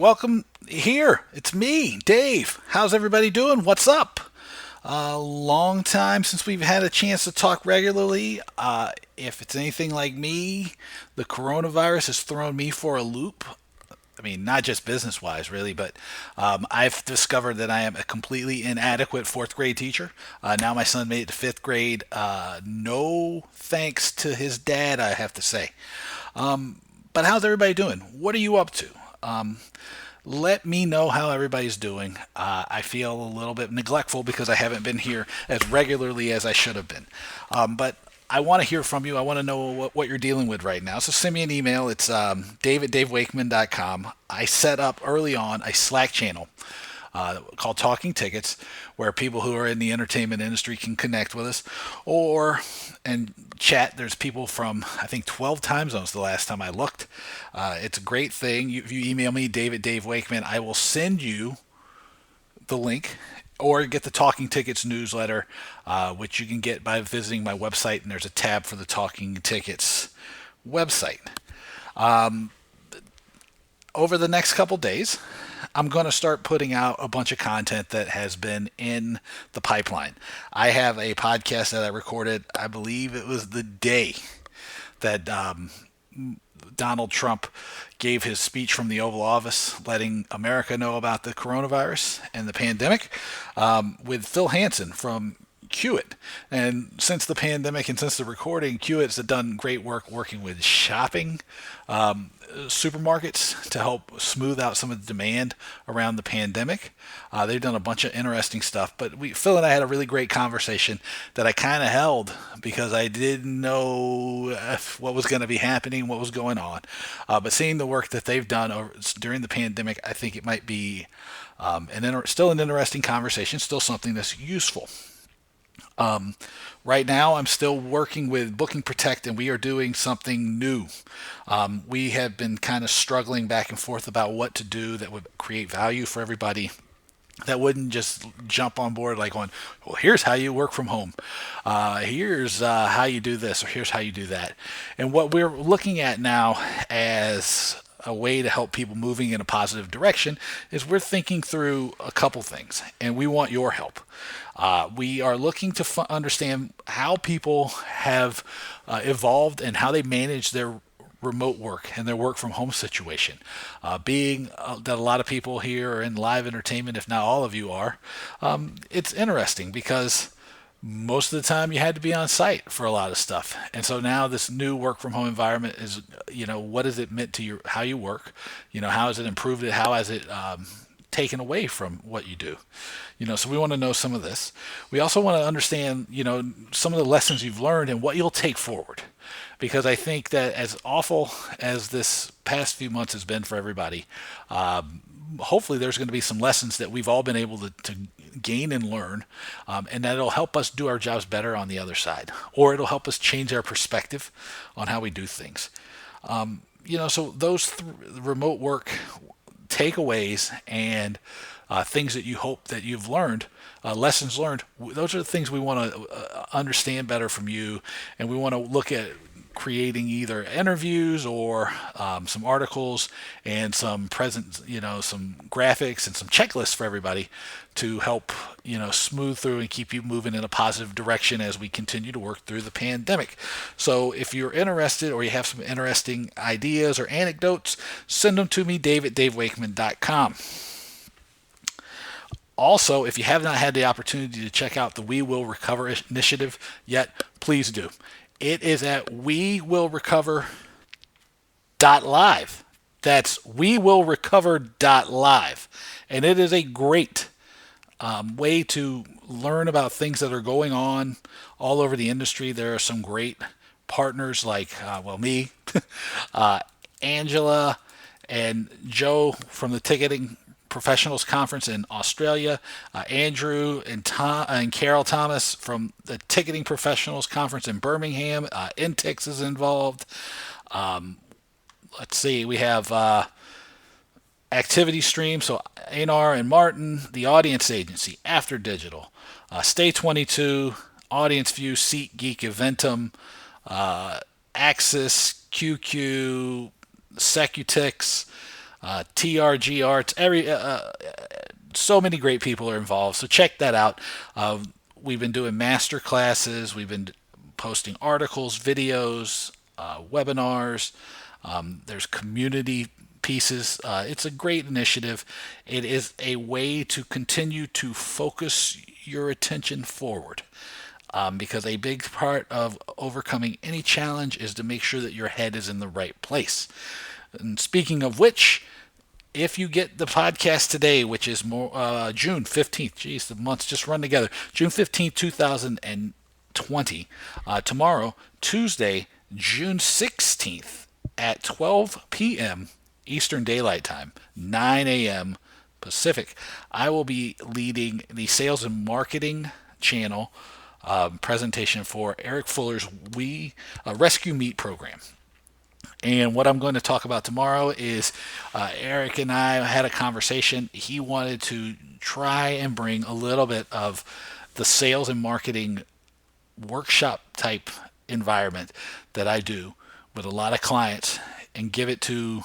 welcome here. It's me, Dave. How's everybody doing? What's up? Long time since we've had a chance to talk regularly. If it's anything like me, the coronavirus has thrown me for a loop. I mean, not just business wise, really, but I've discovered that I am a completely inadequate fourth grade teacher. Now my son made it to fifth grade. No thanks to his dad, I have to say. But how's everybody doing? What are you up to? Let me know how everybody's doing. I feel a little bit neglectful because I haven't been here as regularly as I should have been. But I want to hear from you. I want to know what you're dealing with right now. So send me an email. It's dave@davewakeman.com. I set up early on a Slack channel called Talking Tickets, where people who are in the entertainment industry can connect with us or and chat. There's people from I think 12 time zones the last time I looked. It's a great thing. If you email me, Dave Wakeman, I will send you the link or get the Talking Tickets newsletter, which you can get by visiting my website, and there's a tab for the Talking Tickets website. Over the next couple days, I'm going to start putting out a bunch of content that has been in the pipeline. I have a podcast that I recorded, I believe it was the day that Donald Trump gave his speech from the Oval Office, letting America know about the coronavirus and the pandemic, with Phil Hansen from Hewitt. And since the pandemic and since the recording, Hewitt's done great work working with shopping supermarkets to help smooth out some of the demand around the pandemic. They've done a bunch of interesting stuff, but Phil and I had a really great conversation that I kind of held because I didn't know what was going to be happening, what was going on. But seeing the work that they've done during the pandemic, I think it might be still an interesting conversation, still something that's useful. Right now, I'm still working with Booking Protect, and we are doing something new. We have been kind of struggling back and forth about what to do that would create value for everybody. That wouldn't just jump on board like on, well, here's how you work from home. Here's how you do this, or here's how you do that. And what we're looking at now as a way to help people moving in a positive direction is we're thinking through a couple things, and we want your help. We are looking to understand how people have evolved and how they manage their remote work and their work from home situation. Being that a lot of people here are in live entertainment, if not all of you are, it's interesting because most of the time you had to be on site for a lot of stuff. And so now this new work from home environment is, what has it meant to how you work? How has it improved it? How has it taken away from what you do? So we want to know some of this. We also want to understand, some of the lessons you've learned and what you'll take forward. Because I think that as awful as this past few months has been for everybody, hopefully there's going to be some lessons that we've all been able to gain and learn, and that it'll help us do our jobs better on the other side, or it'll help us change our perspective on how we do things. So those remote work takeaways and things that you hope that you've learned, lessons learned, those are the things we want to understand better from you, and we want to look at creating either interviews or some articles and some some graphics and some checklists for everybody to help smooth through and keep you moving in a positive direction as we continue to work through the pandemic. So if you're interested or you have some interesting ideas or anecdotes, send them to me, dave@davewakeman.com. Also, if you have not had the opportunity to check out the We Will Recover initiative yet, please do. It is at wewillrecover.live. That's wewillrecover.live. And it is a great way to learn about things that are going on all over the industry. There are some great partners like, me, Angela, and Joe from the Ticketing Professionals Conference in Australia, Andrew and Carol Thomas from the Ticketing Professionals Conference in Birmingham. Intix is involved. Let's see, we have Activity Stream, so Anar and Martin, the Audience Agency, After Digital, Stay 22, Audience View, SeatGeek, Eventum, Axis, QQ, Secutix, TRG Arts, so many great people are involved. So check that out. We've been doing master classes. We've been posting articles, videos, webinars. There's community pieces. It's a great initiative. It is a way to continue to focus your attention forward. Because a big part of overcoming any challenge is to make sure that your head is in the right place. And speaking of which, if you get the podcast today, which is more June 15th, geez, the months just run together. June 15th, 2020. Tomorrow, Tuesday, June 16th at 12 p.m. Eastern Daylight Time, 9 a.m. Pacific. I will be leading the sales and marketing channel presentation for Eric Fuller's Rescue Meet program. And what I'm going to talk about tomorrow is Eric and I had a conversation. He wanted to try and bring a little bit of the sales and marketing workshop type environment that I do with a lot of clients and give it to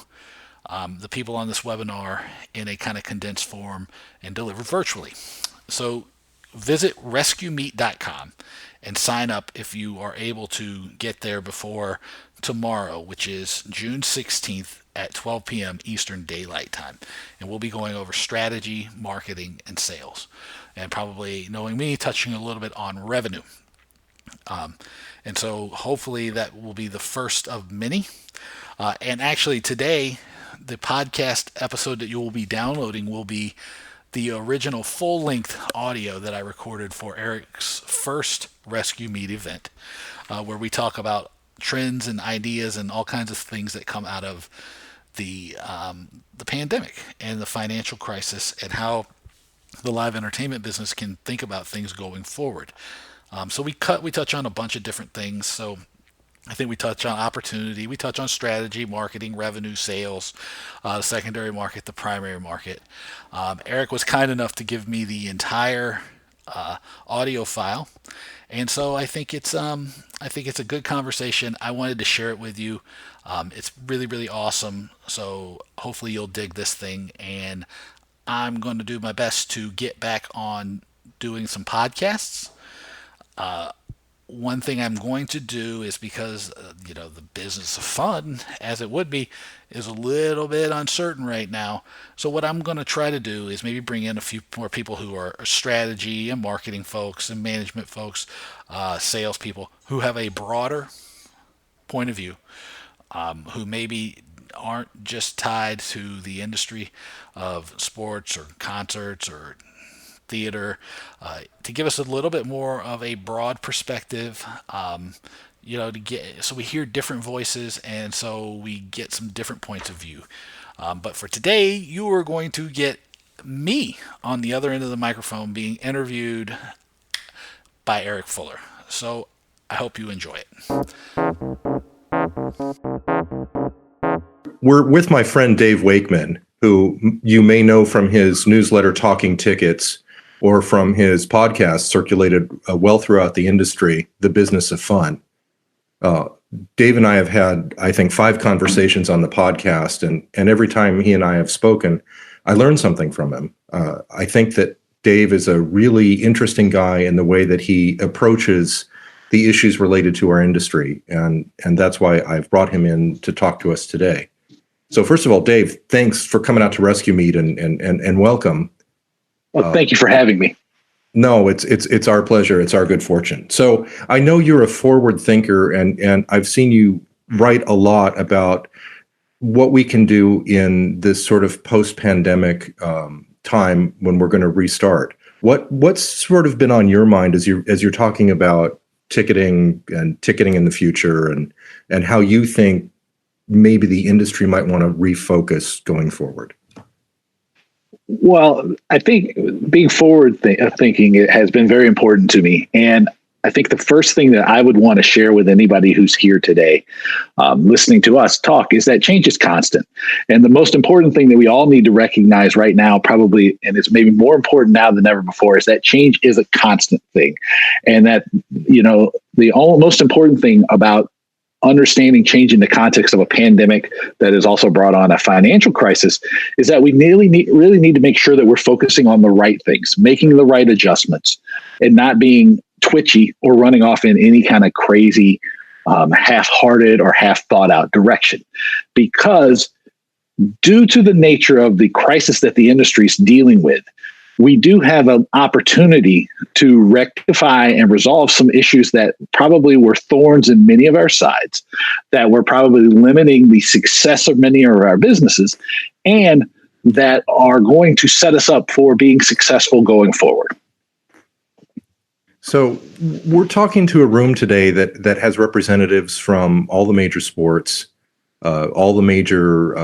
the people on this webinar in a kind of condensed form and deliver virtually. So visit rescuemeet.com and sign up if you are able to get there before tomorrow, which is June 16th at 12 p.m. Eastern Daylight Time. And we'll be going over strategy, marketing, and sales. And probably, knowing me, touching a little bit on revenue. And so hopefully that will be the first of many. And actually today, the podcast episode that you will be downloading will be the original full-length audio that I recorded for Eric's first Rescue Meet event, where we talk about trends and ideas and all kinds of things that come out of the pandemic and the financial crisis and how the live entertainment business can think about things going forward. So we touch on a bunch of different things. So I think we touch on opportunity, we touch on strategy, marketing, revenue, sales, the secondary market, the primary market. Eric was kind enough to give me the entire audio file, and so I think it's a good conversation. I wanted to share it with you. It's really, really awesome. So hopefully you'll dig this thing, and I'm going to do my best to get back on doing some podcasts. One thing I'm going to do is because, the business of fun, as it would be, is a little bit uncertain right now. So what I'm going to try to do is maybe bring in a few more people who are strategy and marketing folks and management folks, salespeople who have a broader point of view, who maybe aren't just tied to the industry of sports or concerts or theater, to give us a little bit more of a broad perspective, to get so we hear different voices and so we get some different points of view. But for today, you are going to get me on the other end of the microphone being interviewed by Eric Fuller. So I hope you enjoy it. We're with my friend Dave Wakeman, who you may know from his newsletter Talking Tickets or from his podcast circulated well throughout the industry, The Business of Fun. Dave and I have had, I think, 5 conversations on the podcast, and every time he and I have spoken, I learned something from him. I think that Dave is a really interesting guy in the way that he approaches the issues related to our industry, and that's why I've brought him in to talk to us today. So first of all, Dave, thanks for coming out to Rescue Meet and welcome. Well, thank you for having me. No, it's our pleasure. It's our good fortune. So I know you're a forward thinker, and I've seen you write a lot about what we can do in this sort of post-pandemic time when we're going to restart. What's sort of been on your mind as you're talking about ticketing in the future, and how you think maybe the industry might want to refocus going forward? Well, I think being forward thinking has been very important to me. And I think the first thing that I would want to share with anybody who's here today, listening to us talk, is that change is constant. And the most important thing that we all need to recognize right now, probably, and it's maybe more important now than ever before, is that change is a constant thing. And that, the most important thing about understanding change in the context of a pandemic that has also brought on a financial crisis, is that we really need to make sure that we're focusing on the right things, making the right adjustments, and not being twitchy or running off in any kind of crazy, half-hearted or half-thought-out direction. Because due to the nature of the crisis that the industry is dealing with, we do have an opportunity to rectify and resolve some issues that probably were thorns in many of our sides, that were probably limiting the success of many of our businesses, and that are going to set us up for being successful going forward. So we're talking to a room today that has representatives from all the major sports, all the major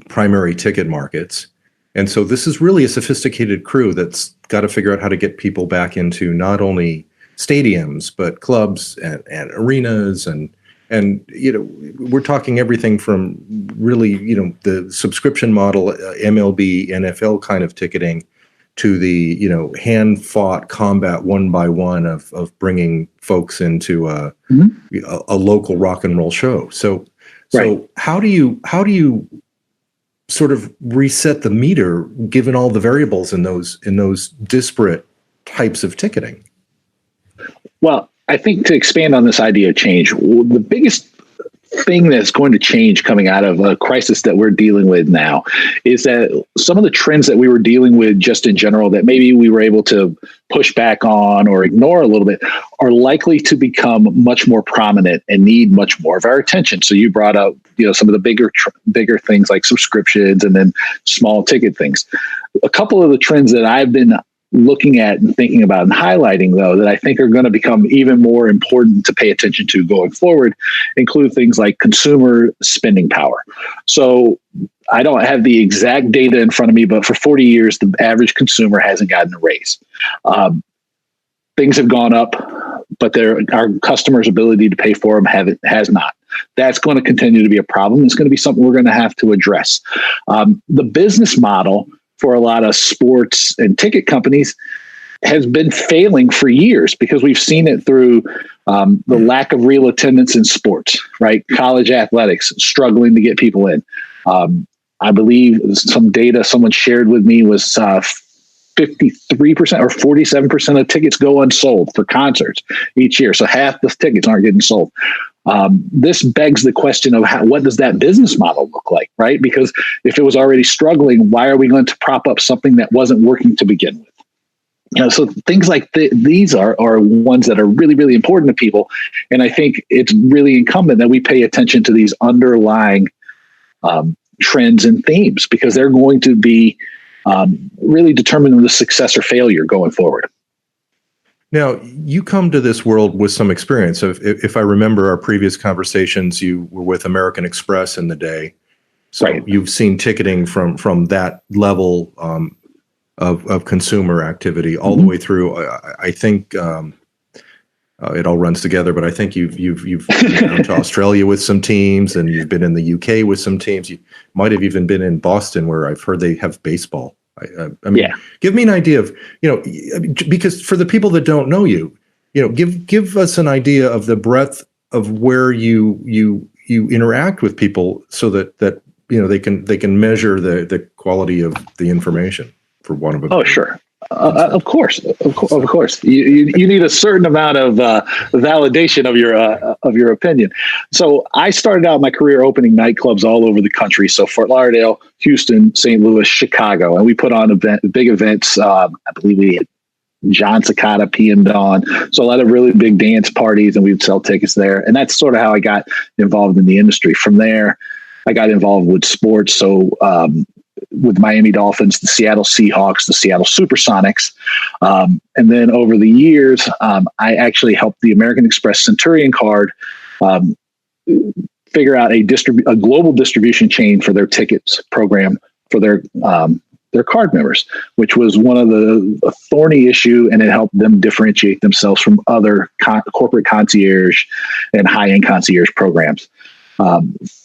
primary ticket markets. And so this is really a sophisticated crew that's got to figure out how to get people back into not only stadiums, but clubs and arenas. And we're talking everything from really, the subscription model, MLB, NFL kind of ticketing, to the, hand-fought combat one by one of bringing folks into a local rock and roll show. So Right. how do you sort of reset the meter given all the variables in those disparate types of ticketing? Well, I think to expand on this idea of change, the biggest thing that's going to change coming out of a crisis that we're dealing with now is that some of the trends that we were dealing with just in general that maybe we were able to push back on or ignore a little bit are likely to become much more prominent and need much more of our attention. So you brought up, some of the bigger things like subscriptions and then small ticket things. A couple of the trends that I've been looking at and thinking about and highlighting, though, that I think are going to become even more important to pay attention to going forward include things like consumer spending power. So I don't have the exact data in front of me, but for 40 years, the average consumer hasn't gotten a raise. Things have gone up, but our customers' ability to pay for them has not. That's going to continue to be a problem. It's going to be something we're going to have to address. The business model for a lot of sports and ticket companies has been failing for years because we've seen it through the lack of real attendance in sports, right? College athletics struggling to get people in. I believe some data someone shared with me was 53% or 47% of tickets go unsold for concerts each year. So half the tickets aren't getting sold. This begs the question of what does that business model look like, right? Because if it was already struggling, why are we going to prop up something that wasn't working to begin with? So things like these are ones that are really, really important to people. And I think it's really incumbent that we pay attention to these underlying trends and themes because they're going to be really determining the success or failure going forward. Now, you come to this world with some experience. If I remember our previous conversations, you were with American Express in the day. So Right. You've seen ticketing from that level of consumer activity all the way through. I think it all runs together, but I think you've been down to Australia with some teams, and you've been in the UK with some teams. You might have even been in Boston, where I've heard they have baseball. I mean, Give me an idea of, because for the people that don't know you, give us an idea of the breadth of where you interact with people, so that they can measure the quality of the information, for one of a. Oh, sure. Of course. You need a certain amount of validation of your opinion. So I started out my career opening nightclubs all over the country. So Fort Lauderdale, Houston, St. Louis, Chicago, and we put on big events. I believe we had John Cicada, PM Dawn. So a lot of really big dance parties, and we would sell tickets there. And that's sort of how I got involved in the industry. From there, I got involved with sports. So with Miami Dolphins, the Seattle Seahawks, the Seattle Supersonics. And then over the years, I actually helped the American Express Centurion card figure out a global distribution chain for their tickets program for their card members, which was one of a thorny issue, and it helped them differentiate themselves from other corporate concierge and high-end concierge programs.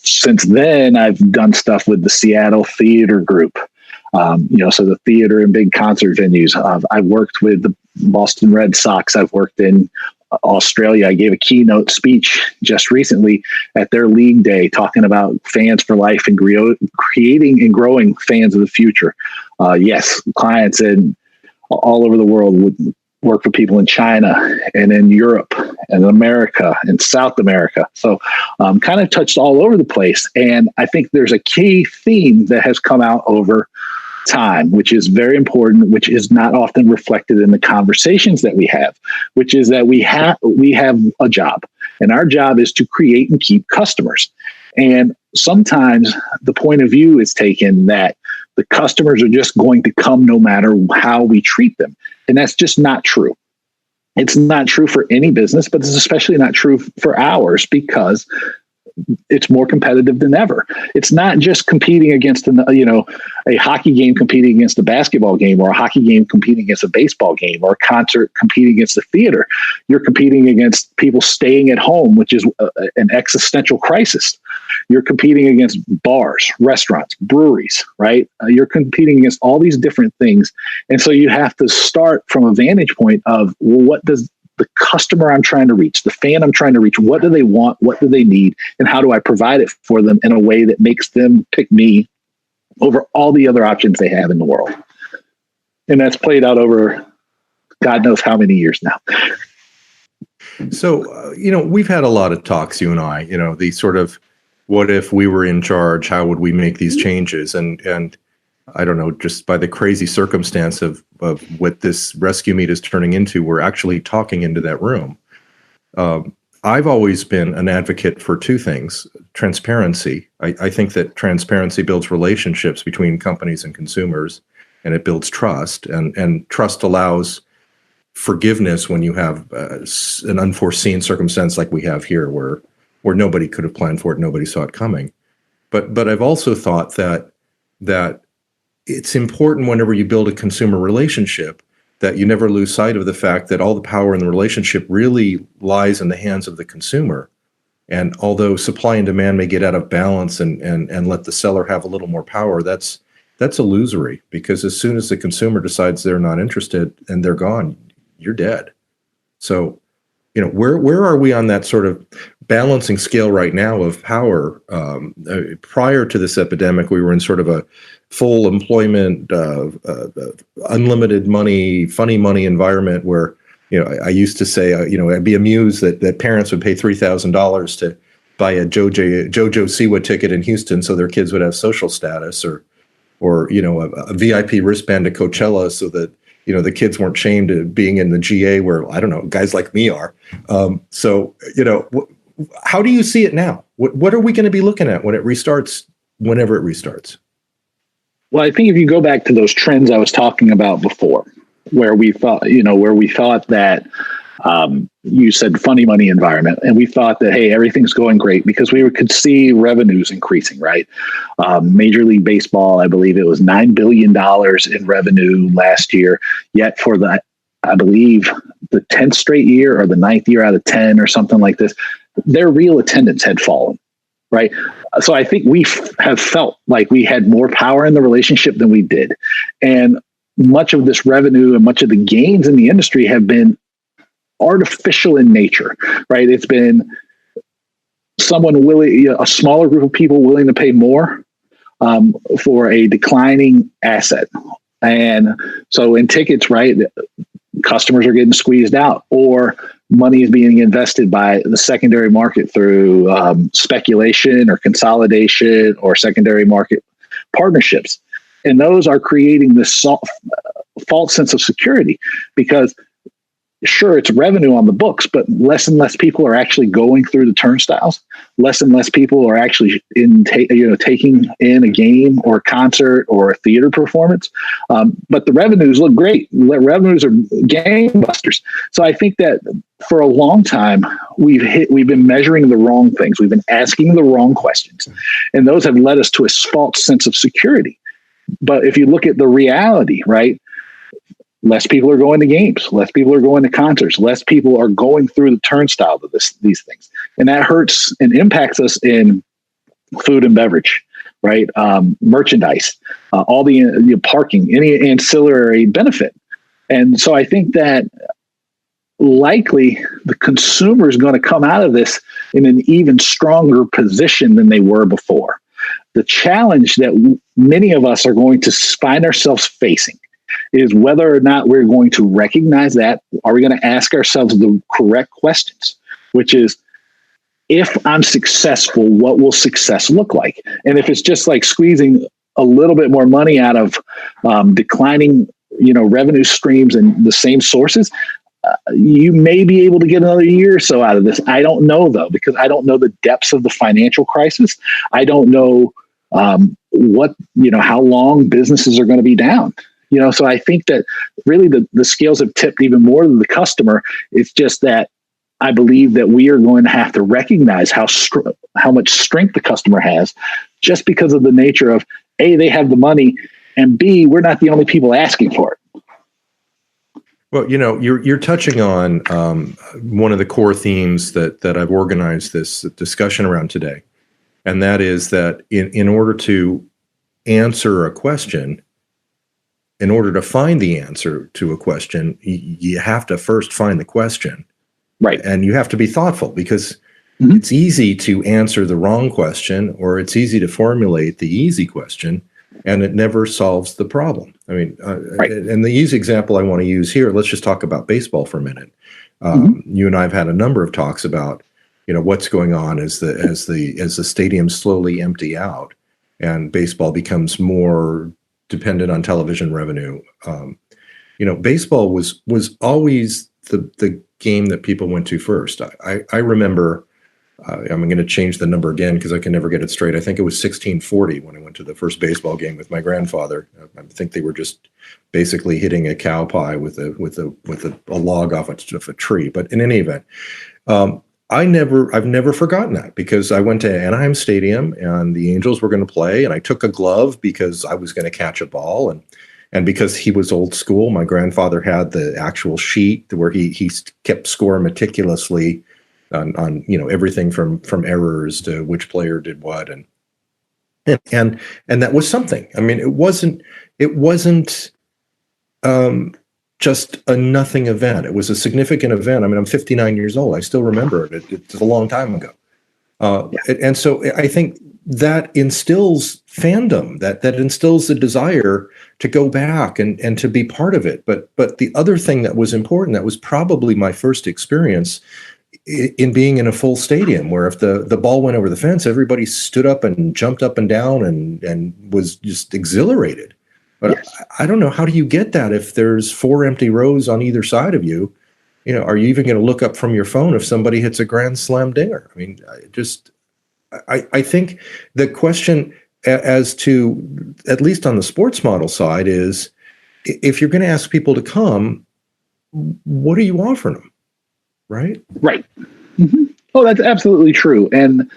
Since then, I've done stuff with the Seattle Theater Group, so the theater and big concert venues. I've worked with the Boston Red Sox. I've worked in Australia. I gave a keynote speech just recently at their league day talking about fans for life and creating and growing fans of the future. Yes, clients in all over the world would work for people in China and in Europe and America and South America. So kind of touched all over the place. And I think there's a key theme that has come out over time, which is very important, which is not often reflected in the conversations that we have, which is that we have a job, and our job is to create and keep customers. And sometimes the point of view is taken that the customers are just going to come no matter how we treat them. And that's just not true. It's not true for any business, but it's especially not true for ours because it's more competitive than ever. It's not just competing against a hockey game competing against a basketball game, or a hockey game competing against a baseball game, or a concert competing against the theater. You're competing against people staying at home, which is an existential crisis. You're competing against bars, restaurants, breweries, right? You're competing against all these different things. And so you have to start from a vantage point of, well, what does the customer I'm trying to reach, the fan I'm trying to reach, what do they want? What do they need? And how do I provide it for them in a way that makes them pick me over all the other options they have in the world? And that's played out over God knows how many years now. So, we've had a lot of talks, you and I, the sort of, what if we were in charge? How would we make these changes? And I don't know, just by the crazy circumstance of what this rescue meet is turning into, we're actually talking into that room. I've always been an advocate for two things. Transparency. I think that transparency builds relationships between companies and consumers, and it builds trust. And trust allows forgiveness when you have an unforeseen circumstance like we have here, where nobody could have planned for it, nobody saw it coming. But I've also thought that it's important whenever you build a consumer relationship that you never lose sight of the fact that all the power in the relationship really lies in the hands of the consumer. And although supply and demand may get out of balance and let the seller have a little more power, that's illusory, because as soon as the consumer decides they're not interested and they're gone, you're dead. So, where are we on that sort of balancing scale right now of power? Prior to this epidemic, we were in sort of a full employment, unlimited money, funny money environment where, I used to say, I'd be amused that parents would pay $3,000 to buy a JoJo Siwa ticket in Houston so their kids would have social status, or a VIP wristband to Coachella so that, the kids weren't shamed of being in the GA where, I don't know, guys like me are. So, how do you see it now? What are we going to be looking at when it restarts, whenever it restarts? Well, I think if you go back to those trends I was talking about before, where we thought that you said funny money environment, and we thought that, hey, everything's going great because we could see revenues increasing, right? Major League Baseball, I believe it was $9 billion in revenue last year, yet for I believe the 10th straight year or the 9th year out of 10 or something like this, their real attendance had fallen, right? So I think we have felt like we had more power in the relationship than we did. And much of this revenue and much of the gains in the industry have been artificial in nature, right? It's been someone willing, a smaller group of people willing to pay more for a declining asset. And so in tickets, right, customers are getting squeezed out, or money is being invested by the secondary market through speculation or consolidation or secondary market partnerships. And those are creating this false sense of security, because sure, it's revenue on the books, but less and less people are actually going through the turnstiles. Less and less people are actually taking in a game or a concert or a theater performance. But the revenues look great. The revenues are gangbusters. So I think that for a long time, we've been measuring the wrong things. We've been asking the wrong questions, and those have led us to a false sense of security. But if you look at the reality, right? Less people are going to games. Less people are going to concerts. Less people are going through the turnstile of these things. And that hurts and impacts us in food and beverage, right? Merchandise, all the parking, any ancillary benefit. And so I think that likely the consumer is going to come out of this in an even stronger position than they were before. The challenge that many of us are going to find ourselves facing is whether or not we're going to recognize that. Are we going to ask ourselves the correct questions, which is, if I'm successful, what will success look like? And if it's just like squeezing a little bit more money out of declining, revenue streams and the same sources, you may be able to get another year or so out of this. I don't know, though, because I don't know the depths of the financial crisis. I don't know how long businesses are going to be down. So I think that really the scales have tipped even more to the customer. It's just that I believe that we are going to have to recognize how much strength the customer has, just because of the nature of A, they have the money, and B, we're not the only people asking for it. Well, you're touching on one of the core themes that I've organized this discussion around today, and that is that in order to answer a question, in order to find the answer to a question, you have to first find the question. Right. And you have to be thoughtful, because it's easy to answer the wrong question, or it's easy to formulate the easy question, and it never solves the problem. I mean, right. And the easy example I want to use here, let's just talk about baseball for a minute. You and I have had a number of talks about, what's going on as the stadiums slowly empty out and baseball becomes more dependent on television revenue. Baseball was always the game that people went to first. I remember, I'm going to change the number again because I can never get it straight. I think it was 1640 when I went to the first baseball game with my grandfather. I think they were just basically hitting a cow pie with a log off of a tree. But in any event, I've never forgotten that, because I went to Anaheim Stadium and the Angels were going to play, and I took a glove because I was going to catch a ball, and because he was old school, my grandfather had the actual sheet where he kept score meticulously on everything from errors to which player did what, and that was something. I mean, it wasn't just a nothing event. It was a significant event. I mean, I'm 59 years old. I still remember it. It's a long time ago. And so I think that instills fandom, that instills the desire to go back and to be part of it. But the other thing that was important, that was probably my first experience in being in a full stadium, where if the ball went over the fence, everybody stood up and jumped up and down and was just exhilarated. But yes. I don't know, how do you get that if there's 4 empty rows on either side of you? Are you even going to look up from your phone if somebody hits a grand slam dinger? I mean, I think the question as to, at least on the sports model side, is if you're going to ask people to come, what are you offering them? Right. Mm-hmm. Oh, that's absolutely true. And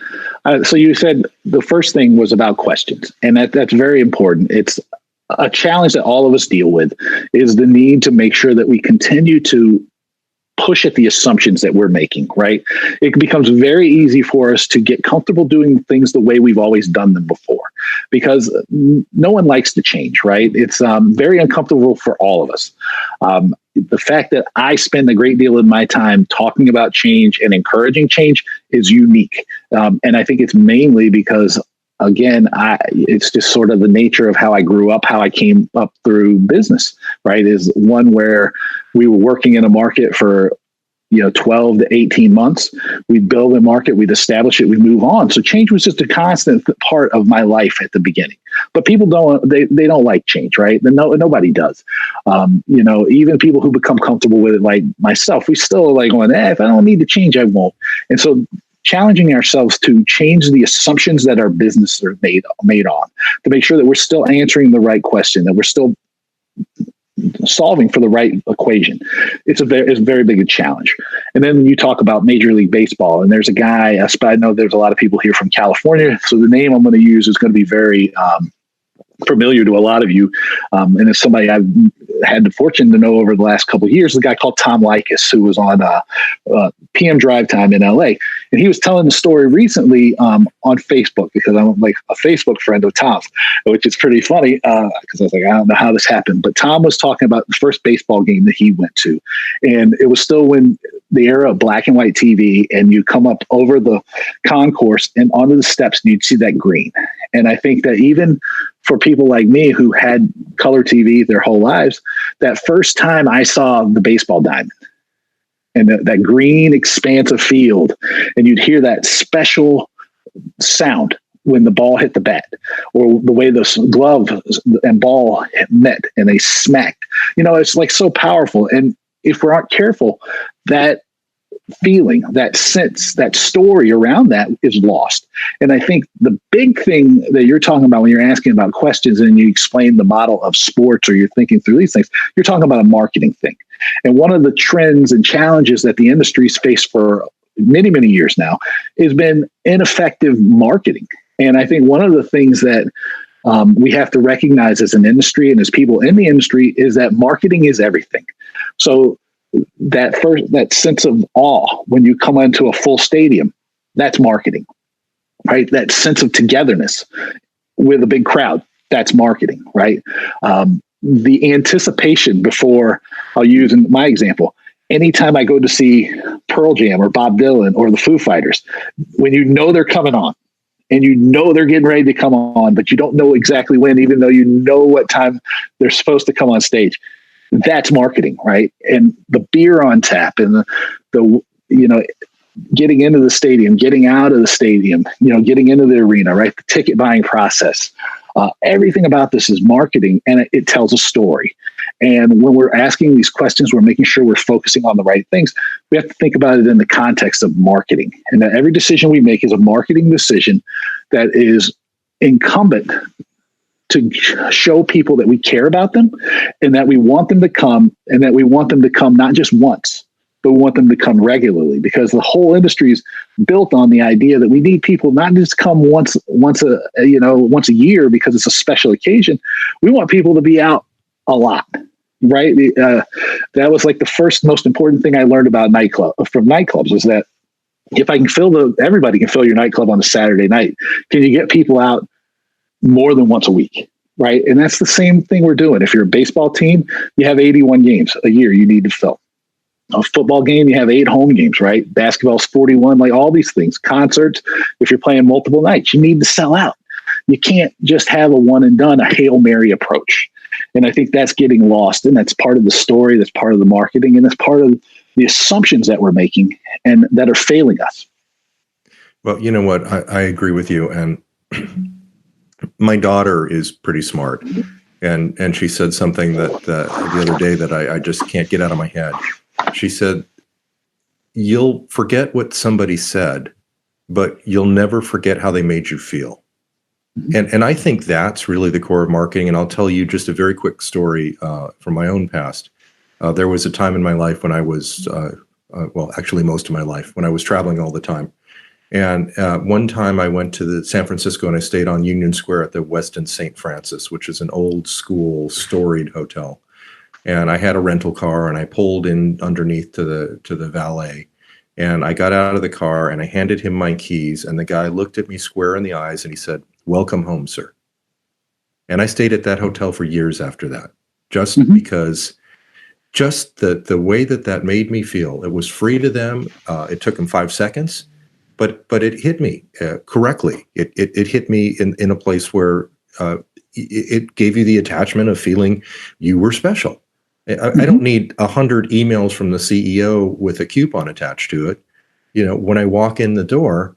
so you said the first thing was about questions, and that's very important. It's a challenge that all of us deal with, is the need to make sure that we continue to push at the assumptions that we're making, right? It becomes very easy for us to get comfortable doing things the way we've always done them before, because no one likes to change, right? It's very uncomfortable for all of us. The fact that I spend a great deal of my time talking about change and encouraging change is unique. And I think it's mainly because, again, it's just sort of the nature of how I grew up, how I came up through business, right? Is one where we were working in a market for 12 to 18 months. We'd build a market, we'd establish it, we move on. So change was just a constant part of my life at the beginning. But people they don't like change, right? Nobody does. Even people who become comfortable with it, like myself, we still are like going, if I don't need to change, I won't. And so challenging ourselves to change the assumptions that our business are made on, to make sure that we're still answering the right question, that we're still solving for the right equation. It's a very big a challenge. And then you talk about Major League Baseball, and there's a guy, I know there's a lot of people here from California, so the name I'm going to use is going to be very familiar to a lot of you. And it's somebody I've had the fortune to know over the last couple of years, a guy called Tom Likas, who was on PM Drive Time in LA. And he was telling the story recently on Facebook, because I'm like a Facebook friend of Tom's, which is pretty funny because I was like, I don't know how this happened. But Tom was talking about the first baseball game that he went to. And it was still when the era of black and white TV, and you come up over the concourse and onto the steps and you'd see that green. And I think that even for people like me who had color TV their whole lives, that first time I saw the baseball diamond and that green expanse of field, and you'd hear that special sound when the ball hit the bat, or the way the glove and ball met and they smacked, it's like so powerful. And if we aren't careful, that feeling, that sense, that story around that is lost. And I think the big thing that you're talking about when you're asking about questions and you explain the model of sports, or you're thinking through these things, you're talking about a marketing thing. And one of the trends and challenges that the industry's faced for many, many years now has been ineffective marketing. And I think one of the things that we have to recognize as an industry and as people in the industry is that marketing is everything. So that sense of awe when you come into a full stadium, that's marketing, right? That sense of togetherness with a big crowd, that's marketing, right? The anticipation before, I'll use in my example, anytime I go to see Pearl Jam or Bob Dylan or the Foo Fighters, when you know they're coming on and you know they're getting ready to come on, but you don't know exactly when, even though you know what time they're supposed to come on stage, that's marketing, right? And the beer on tap and the getting into the stadium, getting out of the stadium, getting into the arena, right? The ticket buying process. Everything about this is marketing, and it tells a story. And when we're asking these questions, we're making sure we're focusing on the right things. We have to think about it in the context of marketing, and that every decision we make is a marketing decision that is incumbent to show people that we care about them and that we want them to come, and that we want them to come not just once, but we want them to come regularly, because the whole industry is built on the idea that we need people not just come once a year because it's a special occasion. We want people to be out a lot, right? That was like the first most important thing I learned about from nightclubs, was that if I can everybody can fill your nightclub on a Saturday night, can you get people out more than once a week, right? And that's the same thing we're doing. If you're a baseball team, you have 81 games a year you need to fill. A football game, you have 8 home games, right? Basketball's 41, like all these things. Concerts, if you're playing multiple nights, you need to sell out. You can't just have a one and done, a Hail Mary approach. And I think that's getting lost. And that's part of the story, that's part of the marketing, and that's part of the assumptions that we're making and that are failing us. Well, you know what? I agree with you. And my daughter is pretty smart. And she said something that the other day that I just can't get out of my head. She said, "You'll forget what somebody said, but you'll never forget how they made you feel." And I think that's really the core of marketing. And I'll tell you just a very quick story from my own past. There was a time in my life when I was, actually most of my life, when I was traveling all the time. And one time I went to San Francisco, and I stayed on Union Square at the Westin St. Francis, which is an old school storied hotel. And I had a rental car, and I pulled in underneath to the valet, and I got out of the car and I handed him my keys, and the guy looked at me square in the eyes and he said, "Welcome home, sir." And I stayed at that hotel for years after that, just because just the way that made me feel. It was free to them. It took them 5 seconds, but it hit me correctly. It hit me in a place where it gave you the attachment of feeling you were special. I don't need 100 emails from the CEO with a coupon attached to it. When I walk in the door,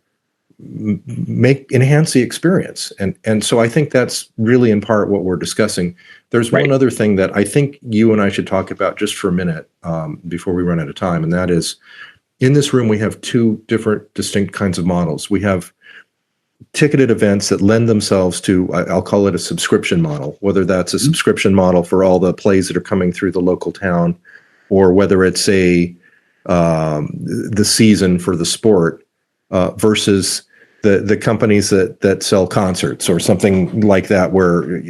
enhance the experience. And so I think that's really in part what we're discussing. There's one other thing that I think you and I should talk about just for a minute before we run out of time. And that is, in this room, we have 2 different distinct kinds of models. We have ticketed events that lend themselves to, I'll call it a subscription model, whether that's a subscription model for all the plays that are coming through the local town, or whether it's the season for the sport, versus the companies that sell concerts or something like that, where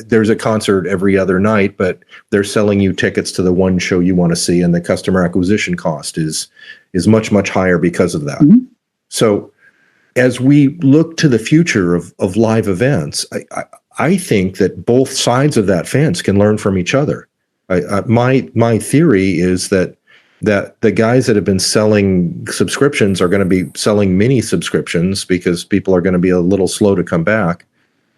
there's a concert every other night, but they're selling you tickets to the one show you want to see, and the customer acquisition cost is much, much higher because of that. So as we look to the future of live events, I think that both sides of that fence can learn from each other. My theory is that the guys that have been selling subscriptions are going to be selling mini subscriptions because people are going to be a little slow to come back.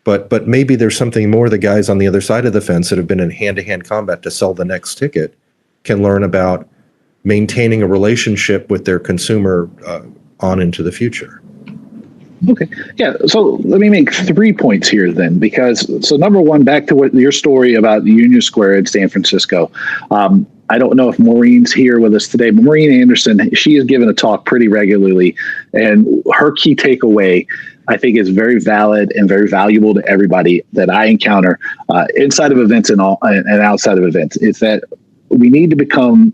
But maybe there's something more the guys on the other side of the fence that have been in hand-to-hand combat to sell the next ticket can learn about maintaining a relationship with their consumer on into the future. Okay. Yeah. So let me make 3 points here then, so number one, back to what your story about the Union Square in San Francisco. I don't know if Maureen's here with us today, but Maureen Anderson, she has given a talk pretty regularly, and her key takeaway, I think, is very valid and very valuable to everybody that I encounter inside of events and outside of events. Is that we need to become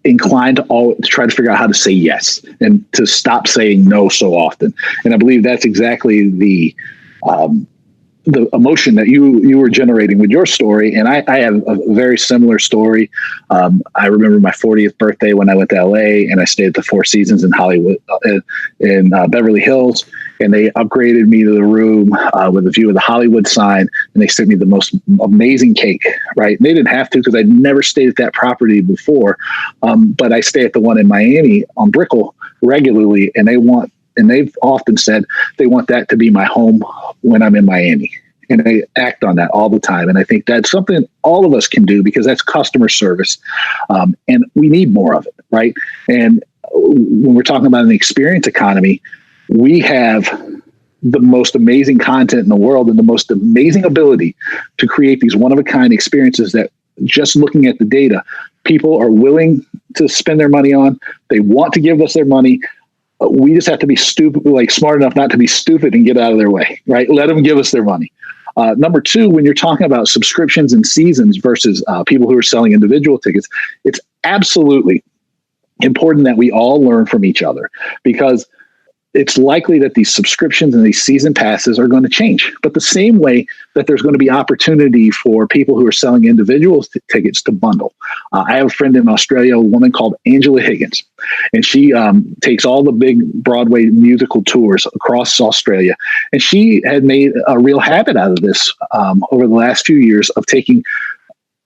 inclined to try to figure out how to say yes and to stop saying no so often. And I believe that's exactly the emotion that you were generating with your story. And I have a very similar story. I remember my 40th birthday when I went to LA, and I stayed at the Four Seasons in Hollywood, in Beverly Hills. And they upgraded me to the room with a view of the Hollywood sign, and they sent me the most amazing cake, right? And they didn't have to because I'd never stayed at that property before. But I stay at the one in Miami on Brickell regularly, and they've often said they want that to be my home when I'm in Miami. And they act on that all the time. And I think that's something all of us can do because that's customer service. And we need more of it, right? And when we're talking about an experience economy, we have the most amazing content in the world and the most amazing ability to create these one-of-a-kind experiences that, just looking at the data, people are willing to spend their money on. They want to give us their money. We just have to be smart enough not to be stupid and get out of their way, right? Let them give us their money. Number two, when you're talking about subscriptions and seasons versus people who are selling individual tickets, it's absolutely important that we all learn from each other, because it's likely that these subscriptions and these season passes are going to change. But the same way that there's going to be opportunity for people who are selling individual tickets to bundle. I have a friend in Australia, a woman called Angela Higgins, and she takes all the big Broadway musical tours across Australia. And she had made a real habit out of this over the last few years of taking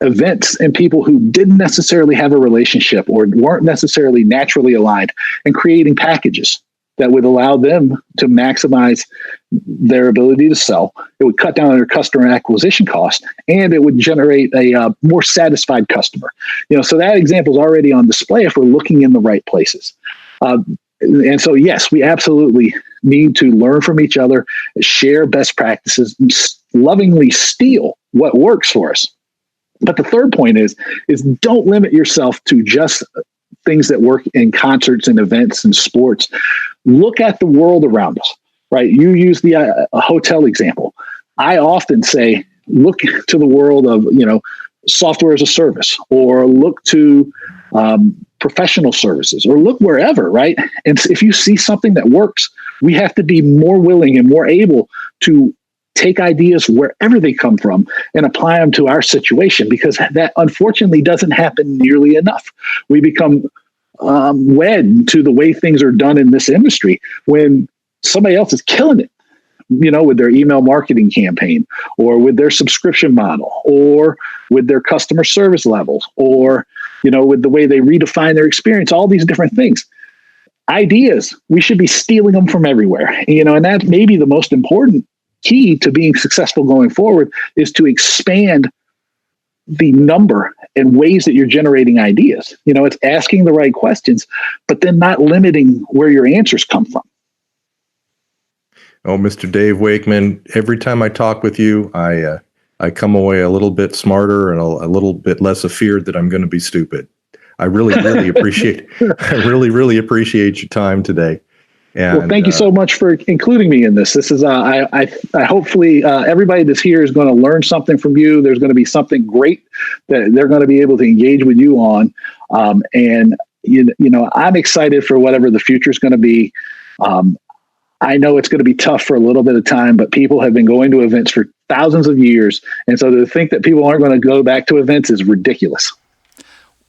events and people who didn't necessarily have a relationship or weren't necessarily naturally aligned, and creating packages that would allow them to maximize their ability to sell. It would cut down on their customer acquisition cost, and it would generate a more satisfied customer. So that example is already on display if we're looking in the right places. And so, yes, we absolutely need to learn from each other, share best practices, and lovingly steal what works for us. But the third point is don't limit yourself to just things that work in concerts and events and sports. Look at the world around us, right? You use the hotel example. I often say, look to the world of, software as a service, or look to professional services, or look wherever, right? And if you see something that works, we have to be more willing and more able to take ideas wherever they come from and apply them to our situation, because that unfortunately doesn't happen nearly enough. We become wed to the way things are done in this industry when somebody else is killing it, with their email marketing campaign, or with their subscription model, or with their customer service levels, or, with the way they redefine their experience, all these different things. Ideas, we should be stealing them from everywhere, and that may be the most important key to being successful going forward, is to expand the number and ways that you're generating ideas. It's asking the right questions, but then not limiting where your answers come from. Oh, Mr. Dave Wakeman, every time I talk with you, I come away a little bit smarter and a little bit less afeared that I'm going to be stupid. I really, really appreciate your time today. And, well, thank you so much for including me in this. This is, I hopefully everybody that's here is going to learn something from you. There's going to be something great that they're going to be able to engage with you on. And I'm excited for whatever the future is going to be. I know it's going to be tough for a little bit of time, but people have been going to events for thousands of years. And so to think that people aren't going to go back to events is ridiculous.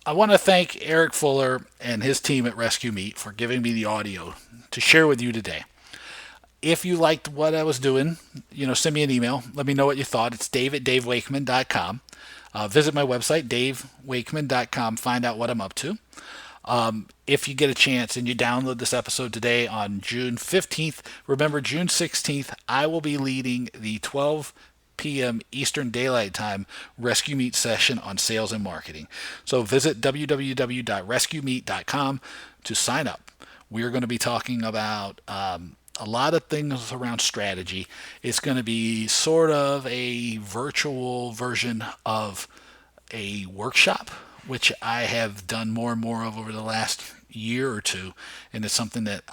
I want to thank Eric Fuller and his team at Rescue Meat for giving me the audio to share with you today. If you liked what I was doing, send me an email. Let me know what you thought. It's dave@davewakeman.com. Visit my website, davewakeman.com. Find out what I'm up to. If you get a chance and you download this episode today on June 15th, remember June 16th, I will be leading the 12 p.m. Eastern Daylight Time Rescue Meat session on sales and marketing. So visit www.rescuemeat.com to sign up. We are going to be talking about a lot of things around strategy. It's going to be sort of a virtual version of a workshop, which I have done more and more of over the last year or two. And it's something that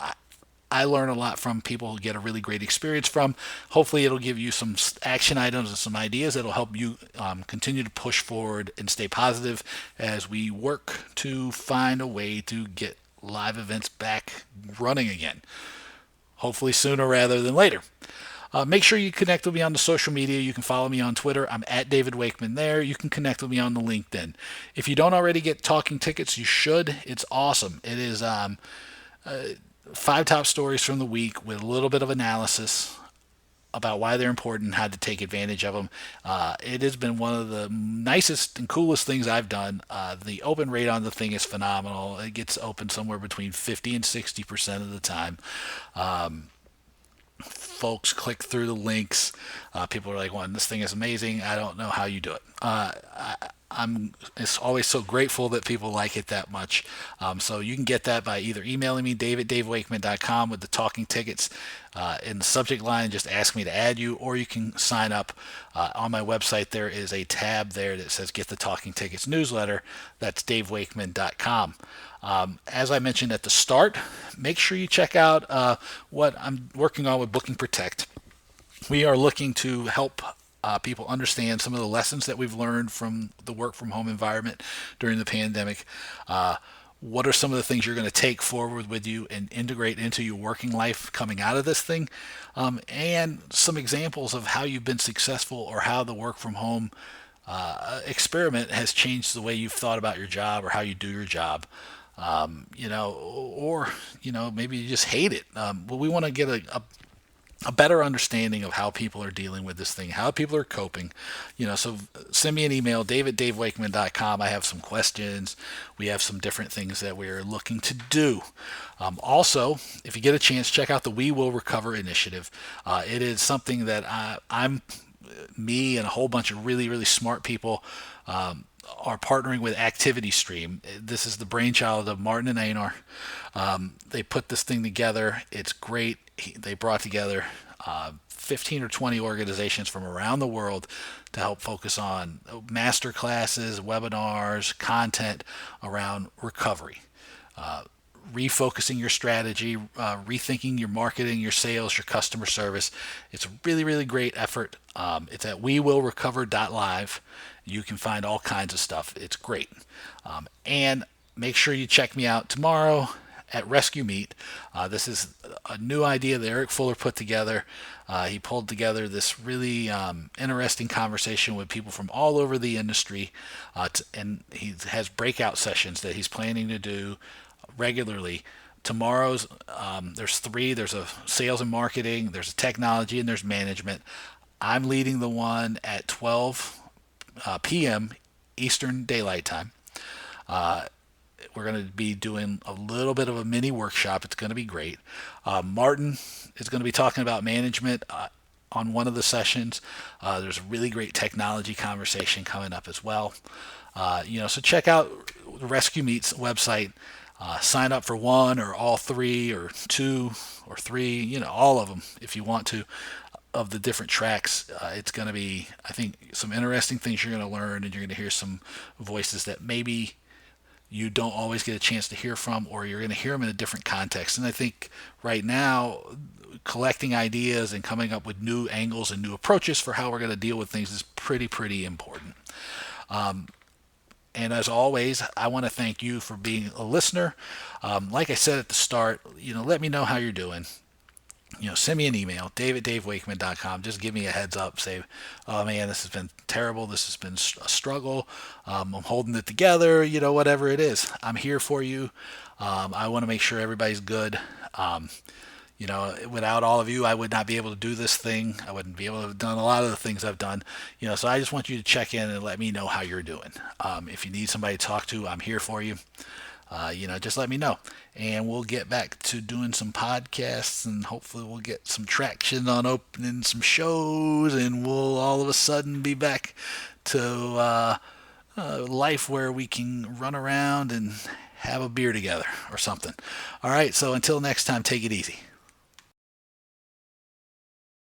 I learn a lot from, people who get a really great experience from. Hopefully it'll give you some action items and some ideas that'll help you continue to push forward and stay positive as we work to find a way to get live events back running again. Hopefully sooner rather than later. Make sure you connect with me on the social media. You can follow me on Twitter. I'm at David Wakeman there. You can connect with me on the LinkedIn. If you don't already get talking tickets, you should. It's awesome. It is 5 top stories from the week with a little bit of analysis about why they're important and how to take advantage of them. It has been one of the nicest and coolest things I've done. The open rate on the thing is phenomenal. It gets open somewhere between 50 and 60% of the time. Folks click through the links. People are like, "Well, this thing is amazing. I don't know how you do it." I'm always so grateful that people like it that much. So you can get that by either emailing me, dave@davewakeman.com, with the talking tickets. In the subject line, just ask me to add you, or you can sign up on my website. There is a tab there that says Get the Talking Tickets newsletter. That's davewakeman.com. As I mentioned at the start, make sure you check out what I'm working on with Booking Protect. We are looking to help people understand some of the lessons that we've learned from the work from home environment during the pandemic. What are some of the things you're going to take forward with you and integrate into your working life coming out of this thing? And some examples of how you've been successful or how the work from home experiment has changed the way you've thought about your job or how you do your job. Maybe you just hate it. But we want to get a better understanding of how people are dealing with this thing, how people are coping. So send me an email, dave@davewakeman.com. I have some questions. We have some different things that we're looking to do. Also, if you get a chance, check out the We Will Recover initiative. It is something that me and a whole bunch of really, really smart people are partnering with ActivityStream. This is the brainchild of Martin and Einar. They put this thing together. It's great. They brought together 15 or 20 organizations from around the world to help focus on master classes, webinars, content around recovery. Refocusing your strategy, rethinking your marketing, your sales, your customer service. It's a really, really great effort. It's at wewillrecover.live. You can find all kinds of stuff. It's great. And make sure you check me out tomorrow at Rescue Meat. This is a new idea that Eric Fuller put together. He pulled together this really interesting conversation with people from all over the industry, and he has breakout sessions that he's planning to do regularly. Tomorrow's there's 3. There's a sales and marketing, there's a technology, and there's management. I'm leading the one at 12 p.m. Eastern Daylight Time. We're going to be doing a little bit of a mini workshop. It's going to be great. Martin is going to be talking about management on one of the sessions. There's a really great technology conversation coming up as well. So check out the Rescue Meat's website. Sign up for one or all 3 or 2 or 3, all of them if you want to, of the different tracks. It's going to be, I think, some interesting things you're going to learn, and you're going to hear some voices that maybe you don't always get a chance to hear from, or you're going to hear them in a different context. And I think right now, collecting ideas and coming up with new angles and new approaches for how we're going to deal with things is pretty, pretty important. And as always, I want to thank you for being a listener. Like I said at the start, let me know how you're doing. send me an email, dave@davewakeman.com. Just give me a heads up. Say, oh man, this has been terrible. This has been a struggle. I'm holding it together, whatever it is. I'm here for you. I want to make sure everybody's good. Without all of you, I would not be able to do this thing. I wouldn't be able to have done a lot of the things I've done. So I just want you to check in and let me know how you're doing. If you need somebody to talk to, I'm here for you. Just let me know. And we'll get back to doing some podcasts, and hopefully we'll get some traction on opening some shows, and we'll all of a sudden be back to life where we can run around and have a beer together or something. All right, so until next time, take it easy.